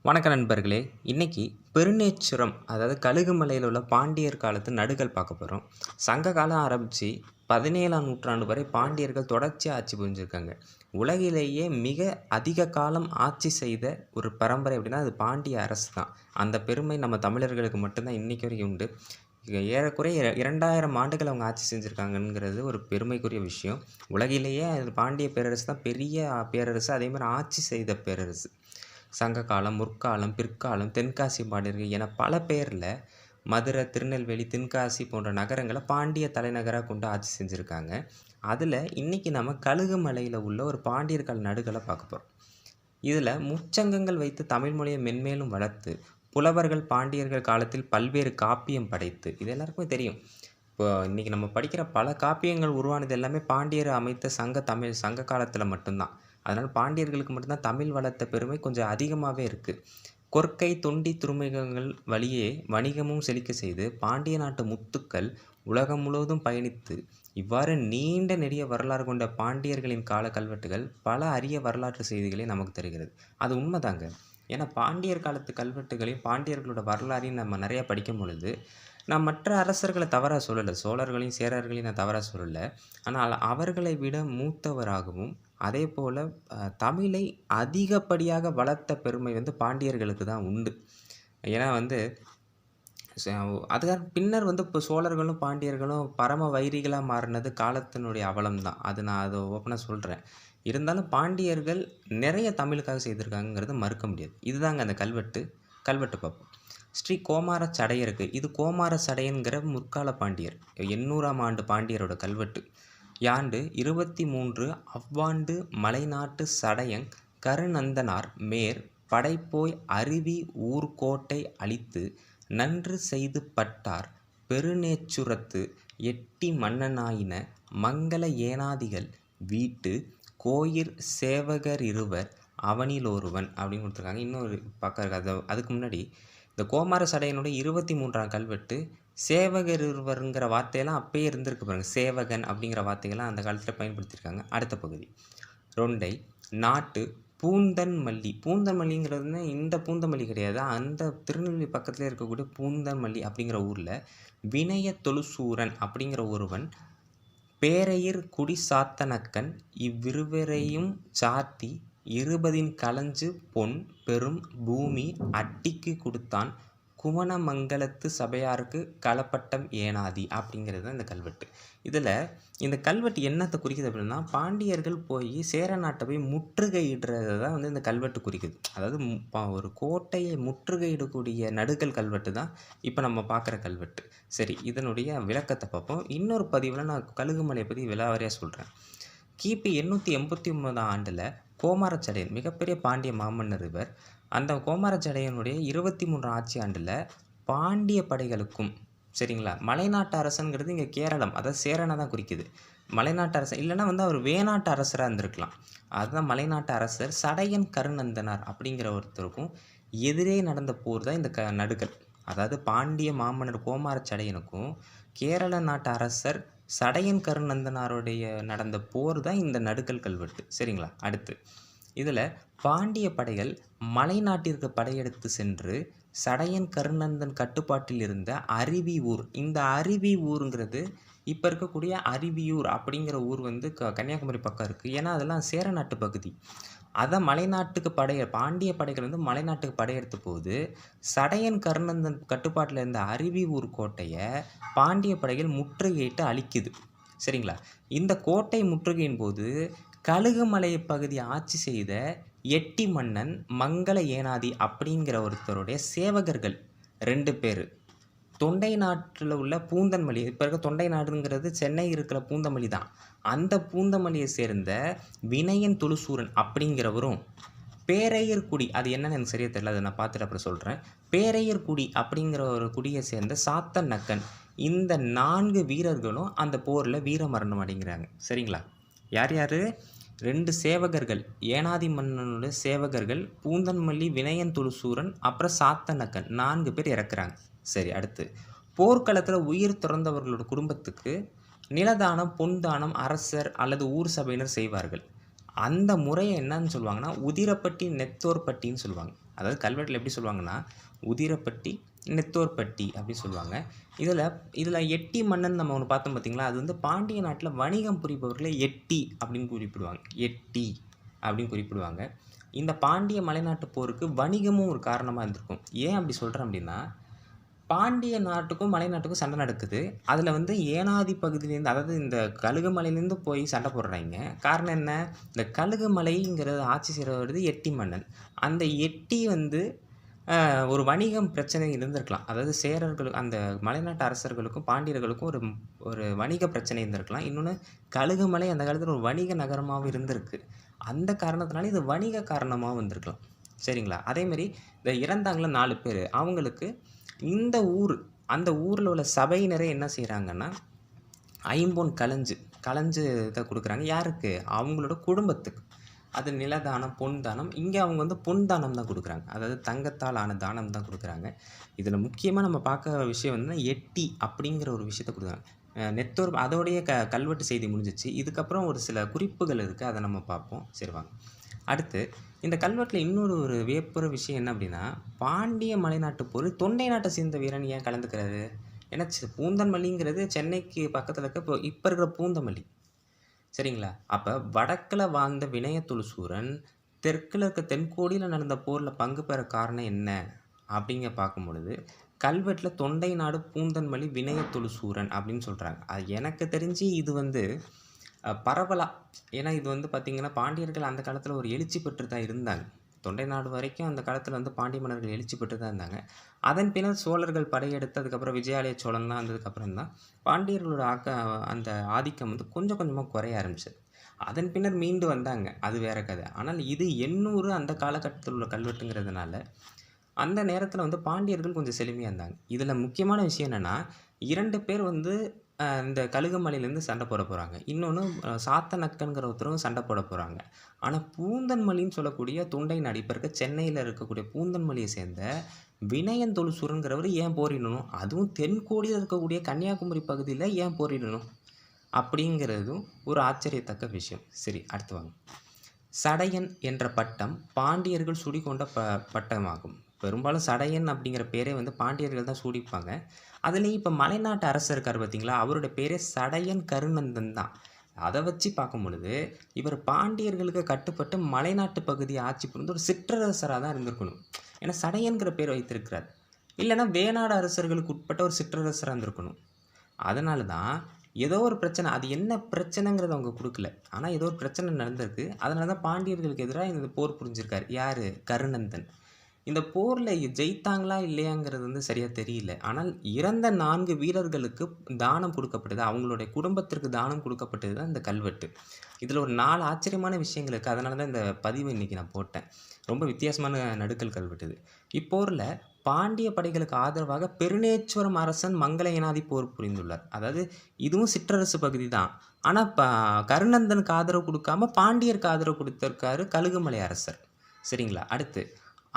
வணக்க நண்பர்களே! இன்னைக்கு பெருநேச்சுரம் அதாவது கழுகுமலையில உள்ள பாண்டியர் காலத்து நடுகள் பார்க்க போறோம். சங்க காலம் ஆரம்பிச்சு 17ஆம் நூற்றாண்டு வரை பாண்டியர்கள் தொடர்ச்சியா ஆட்சி புரிஞ்சிருக்காங்க. உலகிலேயே மிக அதிக காலம் ஆட்சி செய்த ஒரு பரம்பரை அப்படின்னா, அது பாண்டிய அரசு தான். அந்த பெருமை நம்ம தமிழர்களுக்கு மட்டும் தான் இன்னைக்கு வரைக்கும் உண்டு. ஏறக்குறைய 2000 ஆண்டுகள் அவங்க ஆட்சி செஞ்சிருக்காங்கங்கிறது ஒரு பெருமைக்குரிய விஷயம். உலகிலேயே அது பாண்டிய பேரரசு தான் பெரிய பேரரசு. அதேமாரி ஆட்சி செய்த பேரரசு. சங்க காலம், முற்காலம், பிற்காலம், தென்காசி பாண்டியர்கள் என பல பெயர்ல மதுரை, திருநெல்வேலி, தென்காசி போன்ற நகரங்கள பாண்டிய தலைநகரா கொண்டு ஆட்சி செஞ்சிருக்காங்க. அதுல இன்னைக்கு நம்ம கழுகுமலையில உள்ள ஒரு பாண்டியர் கால நடுகள பார்க்க போறோம். இதுல முச்சங்கங்கள் வைத்து தமிழ் மொழியை மென்மேலும் வளர்த்து, புலவர்கள் பாண்டியர்கள் காலத்தில் பல்வேறு காப்பியம் படைத்து இது எல்லாருக்குமே தெரியும். இப்போ இன்னைக்கு நம்ம படிக்கிற பல காப்பியங்கள் உருவானது எல்லாமே பாண்டியர் அமைத்த சங்க காலத்துல மட்டும் தான். அதனால பாண்டியர்களுக்கு மட்டும் தான் தமிழ் வளர்த்த பெருமை கொஞ்சம் அதிகமாவே இருக்கு. கொற்கை, தொண்டி துறைமுகங்கள் வழியே வணிகமும் செழிக்கச் செய்து, பாண்டிய நாட்டு முத்துக்கள் உலகம் முழுவதும் பயணித்து, இவ்வாறு நீண்ட நெடிய வரலாறு கொண்ட பாண்டியர்களின் கால கல்வெட்டுகள் பல அரிய வரலாற்று செய்திகளை நமக்கு தருகிறது. அது உண்மதாங்க. ஏன்னா பாண்டியர் காலத்து கல்வெட்டுகளையும், பாண்டியர்களோட வரலாறையும் நம்ம நெறைய படிக்கும் பொழுது, நான் மற்ற அரசர்கள தவறா சொல்லல. சோழர்களையும், சேரர்களையும் நான் தவறா சொல்லல. ஆனால் அவர்களை விட மூத்தவராகவும், அதேபோல தமிழை அதிகப்படியாக வளர்த்த பெருமை வந்து பாண்டியர்களுக்கு தான் உண்டு. ஏன்னா வந்து ச அதுக்கு பின்னர் வந்து இப்போ சோழர்களும், பாண்டியர்களும் பரம வைரிகளா மாறுனது காலத்தினுடைய அவலம் தான். நான் அத ஓப்பனா சொல்றேன். இருந்தாலும் பாண்டியர்கள் நிறைய தமிழுக்காக செய்திருக்காங்கங்கிறத மறுக்க முடியாது. இதுதாங்க அந்த கல்வெட்டு. கல்வெட்டு பார்ப்போம். ஸ்ரீ கோமார சடையருக்கு இது கோமார சடையன்கிற முற்கால பாண்டியர். 800ஆம் ஆண்டு பாண்டியரோட கல்வெட்டு. யாண்டு 23 அவ்வாண்டு மலைநாட்டு சடையங் கருநந்தனார் மேற் படைப்போய் அருவி ஊர்கோட்டை அழித்து நன்று செய்து பட்டார் பெருநேச்சுரத்து எட்டி மன்னனாயின மங்கல ஏனாதிகள் வீட்டு கோயிற் சேவகரிருவர் அவனிலொருவன் அப்படின்னு கொடுத்துருக்காங்க. இன்னொரு பக்கம் இருக்கு. அதுக்கு முன்னாடி இந்த கோமார சடையனுடைய 23ஆம் கல்வெட்டு சேவகரிருவர்ங்கிற வார்த்தையெல்லாம் அப்பயே இருந்திருக்கு பாருங்க. சேவகன் அப்படிங்கிற வார்த்தைகள்லாம் அந்த காலத்துல பயன்படுத்தியிருக்காங்க. அடுத்த பகுதி. ரொண்டை நாட்டு பூந்தன் மல்லி. பூந்தன் மல்லிங்கிறது இந்த பூந்தமல்லி கிடையாது. அந்த திருநெல்வேலி பக்கத்திலே இருக்கக்கூடிய பூந்தன் மல்லி அப்படிங்கிற ஊர்ல வினய தொழுசூரன் அப்படிங்கிற ஒருவன் பேரையிற் குடி சாத்தனக்கன் இவ்விருவரையும் சாத்தி 20 களஞ்சு பொன் பெரும் பூமி அட்டிக்கு கொடுத்தான் குவணமங்கலத்து சபையாருக்கு களப்பட்டம் ஏனாதி அப்படிங்கிறது தான் இந்த கல்வெட்டு. இதில் இந்த கல்வெட்டு என்னத்தை குறிக்குது அப்படின்னா, பாண்டியர்கள் போய் சேர நாட்டை போய் முற்றுகையிடுறதை தான் வந்து இந்த கல்வெட்டு குறிக்குது. அதாவது ஒரு கோட்டையை முற்றுகையிடக்கூடிய நடுக்கல் கல்வெட்டு தான் இப்போ நம்ம பார்க்குற கல்வெட்டு. சரி, இதனுடைய விளக்கத்தை பார்ப்போம். இன்னொரு பதிவில் நான் கழுகுமலையை பற்றி விலாவாரியாக சொல்கிறேன். கிபி 889ஆம் ஆண்டில் கோமாரச்சடையன் மிகப்பெரிய பாண்டிய மாமன்னர் இவர். அந்த கோமாரச்சடையனுடைய 23 ஆட்சி ஆண்டில் பாண்டிய படைகளுக்கும் சரிங்களா, மலைநாட்டு அரசன்கிறது இங்கே கேரளம், அதாவது சேரனை தான் குறிக்குது. மலைநாட்டு அரசன் இல்லைன்னா வந்து அவர் வேணாட்டு அரசராக இருந்திருக்கலாம். அதுதான் மலைநாட்டு அரசர் சடையன் கருநந்தனார் அப்படிங்கிற ஒருத்தருக்கும் எதிரே நடந்த போர் தான் இந்த நடுக்கல். அதாவது பாண்டிய மாமன்னர் கோமாரச்சடையனுக்கும் கேரள நாட்டு அரசர் சடையன் கருநந்தனாருடைய நடந்த போர் தான் இந்த நடுக்கல் கல்வெட்டு. சரிங்களா, அடுத்து இதில் பாண்டிய படைகள் மலைநாட்டிற்கு படையெடுத்து சென்று சடையன் கருநந்தன் கட்டுப்பாட்டில் இருந்த அருவி ஊர், இந்த அருவி ஊருங்கிறது இப்போ இருக்கக்கூடிய அருவியூர் அப்படிங்கிற ஊர் வந்து கன்னியாகுமரி பக்கம் இருக்குது. ஏன்னா அதெல்லாம் சேர நாட்டு பகுதி. அதை மலைநாட்டுக்கு பாண்டிய படைகள் வந்து மலைநாட்டுக்கு படையெடுத்த போது சடையன் கருநந்தன் கட்டுப்பாட்டில் இருந்த அருவி ஊர் கோட்டையை பாண்டிய படைகள் முற்றுகையிட்டு அழிக்குது. சரிங்களா, இந்த கோட்டை முற்றுகையின் போது கழுகுமலை பகுதியை ஆட்சி செய்த எட்டி மன்னன் மங்கள ஏனாதி அப்படிங்கிற ஒருத்தருடைய சேவகர்கள் 2 பேர் தொண்டை நாட்டில் உள்ள பூந்தன்மல்லி, இப்போ இருக்க தொண்டை நாடுங்கிறது சென்னை இருக்கிற பூந்தமல்லி தான். அந்த பூந்தமல்லியை சேர்ந்த வினயன் தொழுசூரன் அப்படிங்கிறவரும் பேரையர்குடி, அது என்னன்னு எனக்கு சரியாக தெரியல, அதை நான் பார்த்துட்டு அப்புறம் சொல்கிறேன். பேரையர்குடி அப்படிங்கிற ஒரு குடியை சேர்ந்த சாத்தன் நக்கன், இந்த 4 வீரர்களும் அந்த போரில் வீரமரணம் அடைங்கிறாங்க. சரிங்களா, யார் யார்? 2 சேவகர்கள், ஏனாதி மன்னனுடைய சேவகர்கள் பூந்தன்மல்லி, வினயன் தொழுசூரன், அப்புறம் சாத்தனக்கன் 4 பேர் இறக்குறாங்க. சரி, அடுத்து போர்க்களத்தில் உயிர் துறந்தவர்களோட குடும்பத்துக்கு நிலதானம், பொன் தானம் அரசர் அல்லது ஊர் சபையினர் செய்வார்கள். அந்த முறையை என்னன்னு சொல்லுவாங்கன்னா உதிரப்பட்டி நெத்தோர்பட்டின்னு சொல்லுவாங்க. அதாவது கல்வெட்டில் எப்படி சொல்லுவாங்கன்னா, உதிரப்பட்டி, நெத்தோர்பட்டி அப்படி சொல்லுவாங்க. இதில் எட்டி மன்னன் நம்ம ஒன்று பார்த்தோம் பார்த்தீங்களா, அது வந்து பாண்டிய நாட்டில் வணிகம் புரிபவர்களை எட்டி அப்படின்னு குறிப்பிடுவாங்க. எட்டி அப்படின்னு குறிப்பிடுவாங்க. இந்த பாண்டிய மலைநாட்டு போருக்கு வணிகமும் ஒரு காரணமாக இருந்திருக்கும். ஏன் அப்படி சொல்கிறேன் அப்படின்னா, பாண்டிய நாட்டுக்கும் மலைநாட்டுக்கும் சண்டை நடக்குது. அதில் வந்து ஏனாதி பகுதியிலேருந்து, அதாவது இந்த கழுகுமலையிலேருந்து போய் சண்டை போடுறாங்க. காரணம் என்ன? இந்த கழுகுமலைங்கிறது ஆட்சி செய்கிறது எட்டி மன்னன். அந்த எட்டி வந்து ஒரு வணிகம் பிரச்சனை இருந்திருக்கலாம். அதாவது அந்த மலைநாட்டு அரசர்களுக்கும் பாண்டியர்களுக்கும் ஒரு ஒரு வணிக பிரச்சனை இருந்திருக்கலாம். இன்னொன்று, கழுகுமலை அந்த காலத்தில் ஒரு வணிக நகரமாகவும் இருந்திருக்கு. அந்த காரணத்தினால இது வணிக காரணமாகவும் வந்திருக்கலாம். சரிங்களா? அதேமாரி இந்த இறந்தாங்கள 4 பேர், அவங்களுக்கு இந்த ஊர், அந்த ஊரில் உள்ள சபையினரே என்ன செய்கிறாங்கன்னா, ஐம்பொன் களஞ்சு இதை கொடுக்குறாங்க. யாருக்கு? அவங்களோட குடும்பத்துக்கு. அது நிலதானம், பொன் தானம். இங்கே அவங்க வந்து பொன் தானம் தான் கொடுக்குறாங்க. அதாவது தங்கத்தால் ஆன தானம் தான் கொடுக்குறாங்க. இதில் முக்கியமாக நம்ம பார்க்க விஷயம் வந்து எட்டி அப்படிங்கிற ஒரு விஷயத்த கொடுக்குறாங்க. நெத்தோர் அதோடைய கல்வெட்டு செய்தி முடிஞ்சிச்சு. இதுக்கப்புறம் ஒரு சில குறிப்புகள் இருக்குது, அதை நம்ம பார்ப்போம். சரி வாங்க. அடுத்து இந்த கல்வெட்டில் இன்னொரு ஒரு வியப்புற விஷயம் என்ன அப்படின்னா, பாண்டிய மலைநாட்டு போர் தொண்டை நாட்டை சேர்ந்த வீரன் ஏன் கலந்துக்கிறாரு? ஏன்னா பூந்தமல்லிங்கிறது சென்னைக்கு பக்கத்தில் இருக்க இப்போ இருக்கிற பூந்தமல்லி. சரிங்களா? அப்போ வடக்கில் வாழ்ந்த வினயத்துளு சூரன் தெற்கில் இருக்க தென்கோடியில் நடந்த போரில் பங்கு பெற காரணம் என்ன அப்படிங்க பார்க்கும் பொழுது, கல்வெட்டில் தொண்டை நாடு பூந்தன்மல்லி வினயத்துளு சூரன் அப்படின்னு சொல்கிறாங்க. அது எனக்கு தெரிஞ்சு இது வந்து பரவலாக, ஏன்னா இது வந்து பார்த்திங்கன்னா பாண்டியர்கள் அந்த காலத்தில் ஒரு எழுச்சி பெற்று தான் இருந்தாங்க. தொண்டை நாடு வரைக்கும் அந்த காலத்தில் வந்து பாண்டிய மன்னர்கள் எழுச்சி பெற்று தான் இருந்தாங்க. அதன் பின்னர் சோழர்கள் படையெடுத்து அதுக்கப்புறம் விஜயாலய சோழன்லாம் வந்ததுக்கப்புறம் தான் பாண்டியர்களோட அந்த ஆதிக்கம் வந்து கொஞ்சம் கொஞ்சமாக குறைய ஆரம்பிச்சது. அதன் பின்னர் மீண்டு வந்தாங்க, அது வேற கதை. ஆனால் இது 800 அந்த காலகட்டத்தில் உள்ள கல்வெட்டுங்கிறதுனால அந்த நேரத்தில் வந்து பாண்டியர்கள் கொஞ்சம் செழுமையாக இருந்தாங்க. இதில் முக்கியமான விஷயம் என்னென்னா, 2 பேர் வந்து இந்த கழுகுமலையிலேருந்து சண்டை போட போகிறாங்க. இன்னொன்று சாத்தனக்கன்கிற ஒருத்தரும் சண்டை போட போகிறாங்க. ஆனால் பூந்தன்மல்லின்னு சொல்லக்கூடிய தொண்டை நாடு, இப்போ இருக்க சென்னையில் இருக்கக்கூடிய பூந்தன்மல்லியை சேர்ந்த வினயந்தொழு சூரன்கிறவர் ஏன் போரிடணும்? அதுவும் தென்கோடியில் இருக்கக்கூடிய கன்னியாகுமரி பகுதியில் ஏன் போரிடணும்? அப்படிங்கிறதும் ஒரு ஆச்சரியத்தக்க விஷயம். சரி, அடுத்து வாங்க. சடையன் என்ற பட்டம் பாண்டியர்கள் சூடிக்கொண்ட பட்டமாகும். பெரும்பாலும் சடையன் அப்படிங்கிற பேரே வந்து பாண்டியர்கள் தான் சூடிப்பாங்க. அதுலேயும் இப்போ மலைநாட்டு அரசர் இருக்கார் பார்த்தீங்களா, அவருடைய பேரே சடையன் கருநந்தன் தான். அதை வச்சு பார்க்கும் பொழுது இவர் பாண்டியர்களுக்கு கட்டுப்பட்டு மலைநாட்டு பகுதியை ஆட்சி புரிந்து ஒரு சிற்றரசராக தான் இருந்திருக்கணும். ஏன்னா சடையன்கிற பேர் வைத்திருக்கிறார். இல்லைன்னா வேணாடு அரசர்களுக்கு உட்பட்ட ஒரு சிற்றரசராக இருந்திருக்கணும். அதனால தான் ஏதோ ஒரு பிரச்சனை, அது என்ன பிரச்சனைங்கிறத அவங்க கொடுக்கல. ஆனால் ஏதோ ஒரு பிரச்சனை நடந்திருக்கு. அதனால தான் பாண்டியர்களுக்கு எதிராக இந்த போர் புரிஞ்சிருக்காரு. யார்? கருநந்தன். இந்த போரில் ஜெயித்தாங்களா இல்லையாங்கிறது வந்து சரியாக தெரியல. ஆனால் இறந்த 4 வீரர்களுக்கு தானம் கொடுக்கப்பட்டது, அவங்களுடைய குடும்பத்திற்கு தானம் கொடுக்கப்பட்டது தான் இந்த கல்வெட்டு. இதில் ஒரு 4 ஆச்சரியமான விஷயங்கள் இருக்குது. அதனால தான் இந்த பதிவு இன்றைக்கி நான் போட்டேன். ரொம்ப வித்தியாசமான நடுக்கல் கல்வெட்டு இது. இப்போரில் பாண்டிய படைகளுக்கு ஆதரவாக பெருநேச்சுவரம் அரசன் மங்கள ஏனாதி போர் புரிந்துள்ளார். அதாவது இதுவும் சிற்றரசு பகுதி தான். ஆனால் கருநந்தனுக்கு ஆதரவு கொடுக்காம பாண்டியருக்கு ஆதரவு கொடுத்திருக்காரு கழுகுமலை அரசர். சரிங்களா? அடுத்து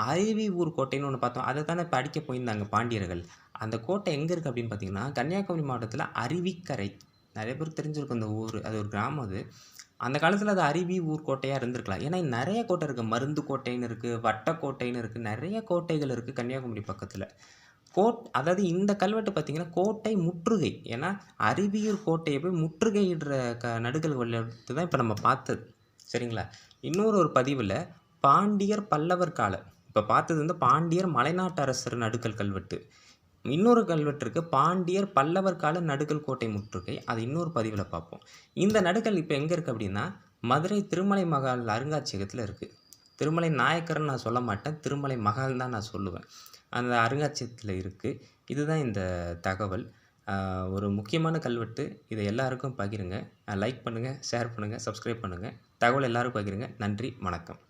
அருவி ஊர் கோட்டைன்னு ஒன்று பார்த்தோம். அதை தானே இப்போ அடிக்க போயிருந்தாங்க பாண்டியர்கள். அந்த கோட்டை எங்கே இருக்குது அப்படின்னு பார்த்தீங்கன்னா, கன்னியாகுமரி மாவட்டத்தில் அருவிக்கரை. நிறைய பேர் தெரிஞ்சிருக்கும் இந்த ஊர். அது ஒரு கிராமம். அது அந்த காலத்தில் அது அருவி ஊர் கோட்டையாக இருந்திருக்கலாம். ஏன்னா நிறைய கோட்டை இருக்குது. மருந்து கோட்டைன்னு இருக்குது, வட்டக்கோட்டைன்னு இருக்குது, நிறைய கோட்டைகள் இருக்குது கன்னியாகுமரி பக்கத்தில். அதாவது இந்த கல்வெட்டு பார்த்தீங்கன்னா கோட்டை முற்றுகை. ஏன்னா அருவியூர் கோட்டையை போய் முற்றுகையிடுற நடுக்கல் கல்வெட்டு தான் இப்போ நம்ம பார்த்தது. சரிங்களா? ஒரு பதிவில் பாண்டியர் பல்லவர் கால, இப்போ பார்த்தது வந்து பாண்டியர் மலைநாட்டு அரசர் நடுக்கல் கல்வெட்டு. இன்னொரு கல்வெட்டு இருக்குது, பாண்டியர் பல்லவர் கால நடுக்கல் கோட்டை முற்றுகை. அது இன்னொரு பதிவில் பார்ப்போம். இந்த நடுக்கல் இப்போ எங்கே இருக்குது அப்படின்னா, மதுரை திருமலை மகால் அருங்காட்சியகத்தில் இருக்குது. திருமலை நாயக்கர்னு நான் சொல்ல மாட்டேன், திருமலை மகால் தான் நான் சொல்லுவேன். அந்த அருங்காட்சியகத்தில் இருக்குது. இதுதான் இந்த தகவல். ஒரு முக்கியமான கல்வெட்டு. இதை எல்லாருக்கும் பகிருங்க. லைக் பண்ணுங்கள், ஷேர் பண்ணுங்கள், சப்ஸ்கிரைப் பண்ணுங்கள். தகவல் எல்லாருக்கும் பகிருங்க. நன்றி, வணக்கம்.